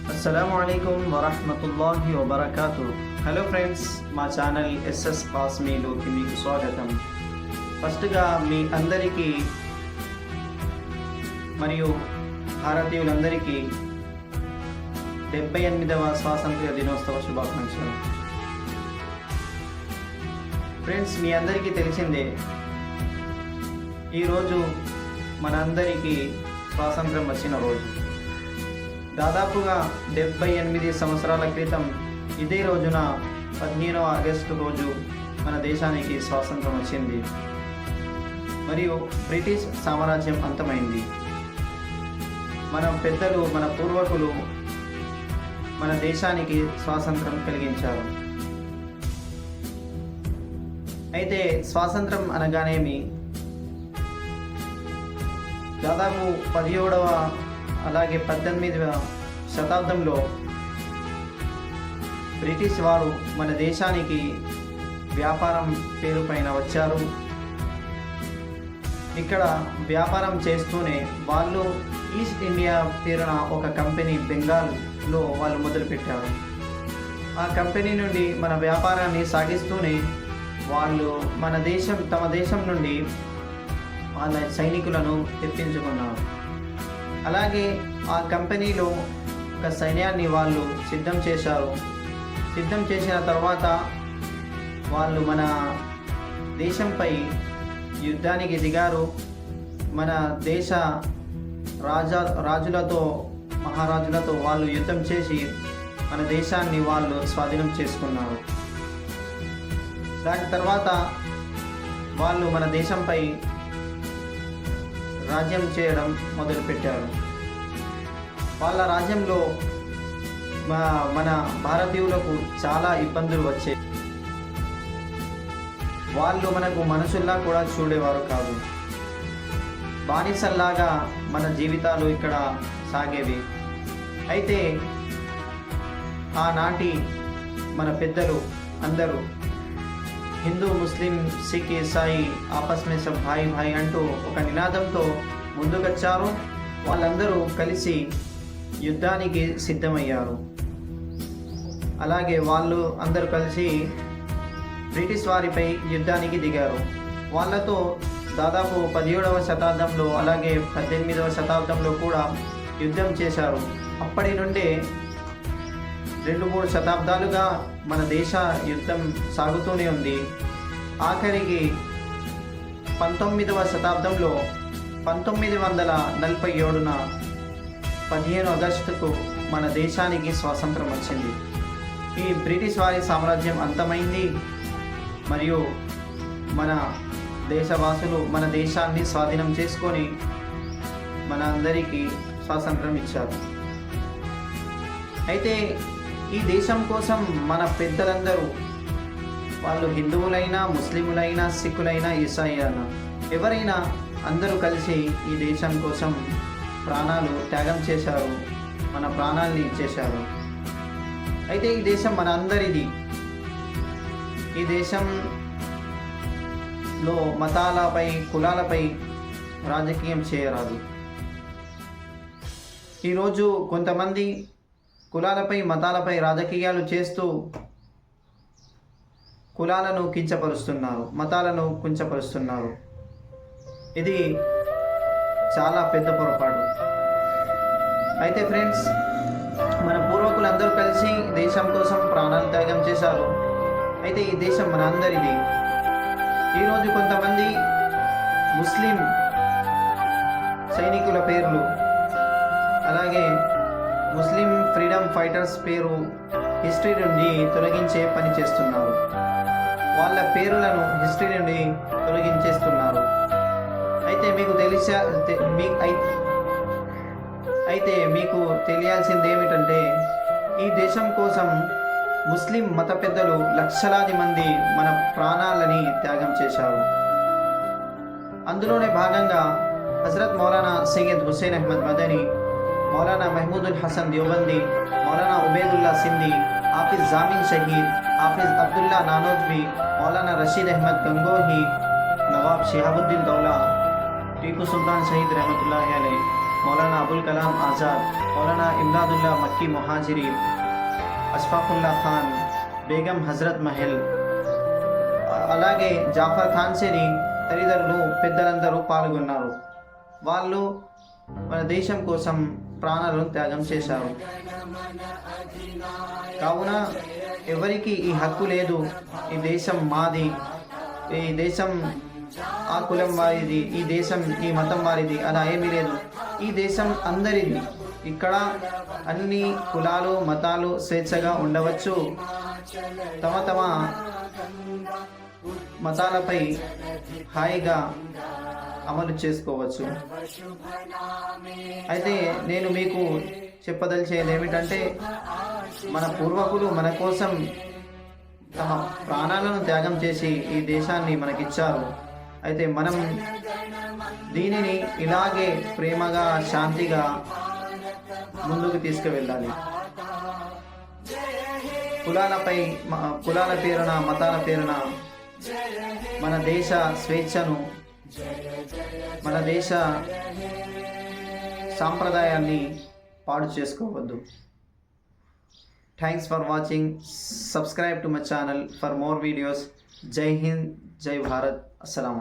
అస్సలాముఅలైకుం వరహ్మతుల్లాహి వబర్కాతు. Hello friends, మా channel SS కాస్మీలోకి మీకు స్వాగతం. ఫస్ట్గా మీ అందరికీ మరియు భారతీయులందరికీ 78వ స్వాతంత్ర్య దినోత్సవ శుభాకాంక్షలు. ఫ్రెండ్స్, మీ అందరికీ తెలిసిందే, ఈరోజు మనందరికీ స్వాతంత్రం వచ్చిన రోజు. దాదాపుగా 78 సంవత్సరాల క్రితం ఇదే రోజున 15వ ఆగస్టు రోజు మన దేశానికి స్వాతంత్రం వచ్చింది మరియు బ్రిటిష్ సామ్రాజ్యం అంతమైంది. మన పెద్దలు, మన పూర్వకులు మన దేశానికి స్వాతంత్రం కలిగించారు. అయితే స్వాతంత్రం అనగానేమి, దాదాపు 17వ అలాగే 18వ శతాబ్దంలో బ్రిటిష్ వారు మన దేశానికి వ్యాపారం పేరు పైన వచ్చారు. ఇక్కడ వ్యాపారం చేస్తూనే వాళ్ళు ఈస్ట్ ఇండియా పేరున ఒక కంపెనీ బెంగాల్లో వాళ్ళు మొదలుపెట్టారు. ఆ కంపెనీ నుండి మన వ్యాపారాన్ని సాగిస్తూనే వాళ్ళు తమ దేశం నుండి వాళ్ళ సైనికులను తెప్పించుకున్నారు. అలాగే ఆ కంపెనీలో ఒక సైన్యాన్ని వాళ్ళు సిద్ధం చేశారు. సిద్ధం చేసిన తర్వాత వాళ్ళు మన దేశంపై యుద్ధానికి దిగారు. మన దేశ రాజులతో, మహారాజులతో వాళ్ళు యుద్ధం చేసి మన దేశాన్ని వాళ్ళు స్వాధీనం చేసుకున్నారు. దాని తర్వాత వాళ్ళు మన దేశంపై రాజ్యం చేయడం మొదలుపెట్టారు. వాళ్ళ రాజ్యంలో మన భారతీయులకు చాలా ఇబ్బందులు వచ్చాయి. వాళ్ళు మనకు మనుషుల్లా కూడా చూడేవారు కాదు. బానిసల్లాగా మన జీవితాలు ఇక్కడ సాగేవి. అయితే ఆనాటి మన పెద్దలు అందరూ హిందూ, ముస్లిం, సిక్, ఈసాయి ఆపస్ మే సబ్ భాయి భాయి అంటూ ఒక నినాదంతో ముందుకొచ్చారు. వాళ్ళందరూ కలిసి యుద్ధానికి సిద్ధమయ్యారు. అలాగే వాళ్ళు అందరూ కలిసి బ్రిటిష్ వారిపై యుద్ధానికి దిగారు. వాళ్ళతో దాదాపు 17వ శతాబ్దంలో అలాగే 18వ శతాబ్దంలో కూడా యుద్ధం చేశారు. అప్పటి నుండే 2-3 శతాబ్దాలుగా మన దేశ యుద్ధం సాగుతూనే ఉంది. ఆఖరికి 19వ శతాబ్దంలో 1947న 15 ఆగస్టుకు మన దేశానికి స్వాతంత్రం వచ్చింది. ఈ బ్రిటిష్ వారి సామ్రాజ్యం అంతమైంది మరియు మన దేశవాసులు మన దేశాన్ని స్వాధీనం చేసుకొని మన అందరికీ స్వాతంత్రం ఇచ్చారు. అయితే ఈ దేశం కోసం మన పెద్దలందరూ, వాళ్ళు హిందువులైనా, ముస్లిములైనా, సిక్కులైనా, ఈసాయి అయినా ఎవరైనా అందరూ కలిసి ఈ దేశం కోసం ప్రాణాలు త్యాగం చేశారు, మన ప్రాణాలని ఇచ్చేశారు. అయితే ఈ దేశం మన అందరిది. ఈ దేశంలో మతాలపై, కులాలపై రాజకీయం చేయరాదు. ఈరోజు కొంతమంది కులాలపై, మతాలపై రాజకీయాలు చేస్తూ కులాలను కించపరుస్తున్నారు, మతాలను కించపరుస్తున్నారు. ఇది చాలా పెద్ద పొరపాటు. అయితే ఫ్రెండ్స్, మన పూర్వకులందరూ కలిసి దేశం కోసం ప్రాణాలు త్యాగం చేశారు. అయితే ఈ దేశం మన అందరిది. ఈరోజు కొంతమంది ముస్లిం సైనికుల పేర్లు, అలాగే ముస్లిం ఫ్రీడమ్ ఫైటర్స్ పేరు హిస్టరీ నుండి తొలగించే పని చేస్తున్నారు. వాళ్ళ పేరులను హిస్టరీ నుండి తొలగించేస్తున్నారు. అయితే మీకు తెలియాల్సింది ఏమిటంటే, ఈ దేశం కోసం ముస్లిం మత పెద్దలు లక్షలాది మంది మన ప్రాణాలని త్యాగం చేశారు. అందులోనే భాగంగా హజరత్ మౌలానా సయ్యద్ హుస్సేన్ అహ్మద్ మదనీ, మౌలానా మహమూదుల్ హసన్ దేవబంది, మౌలానా ఉబేదుల్లా సింధీ, हाफिज जामिन शहीद, हाफिज अब्दुल्ला नानोजवी, मौलाना रशीद अहमद गंगोही, नवाब शिहाबुद्दीन दौला, टीपू सुल्तान शहीद रहमतुल्लाह अलैह, మౌలానా అబుల్ కలాం ఆజాద్, మౌలానా ఇమ్దాదుల్లా మక్కీ మొహాజిరి, అష్ఫాకుల్లా ఖాన్, బేగం హజరత్ మహల్, అలాగే జాఫర్ ఖాన్సేని తల్లిదండ్రులు పెద్దలందరూ పాల్గొన్నారు. వాళ్ళు మన దేశం కోసం ప్రాణాలను త్యాగం చేశారు. కావున ఎవరికి ఈ హక్కు లేదు, ఈ దేశం మాది, ఈ దేశం ఆ కులం వారిది, ఈ దేశం ఈ మతం వారిది, అలా ఏమీ లేదు. ఈ దేశం అందరిది. ఇక్కడ అన్ని కులాలు మతాలు స్వేచ్ఛగా ఉండవచ్చు, తమ తమ మతాలపై హాయిగా అమలు చేసుకోవచ్చు. అయితే నేను మీకు చెప్పదలిచేది ఏమిటంటే, మన పూర్వకులు మన కోసం తమ ప్రాణాలను త్యాగం చేసి ఈ దేశాన్ని మనకిచ్చారు. అయితే మనం దీనిని ఇలాగే ప్రేమగా శాంతిగా ముందుకు తీసుకువెళ్ళాలి. కులాల పేరున మతాల పేరున మన దేశ స్వేచ్ఛను, మన దేశ సాంప్రదాయాన్ని పాడు చేసుకోవద్దు. Thanks for watching. Subscribe to my channel for more videos. జై హింద్, జై భారత్. అస్సలాం.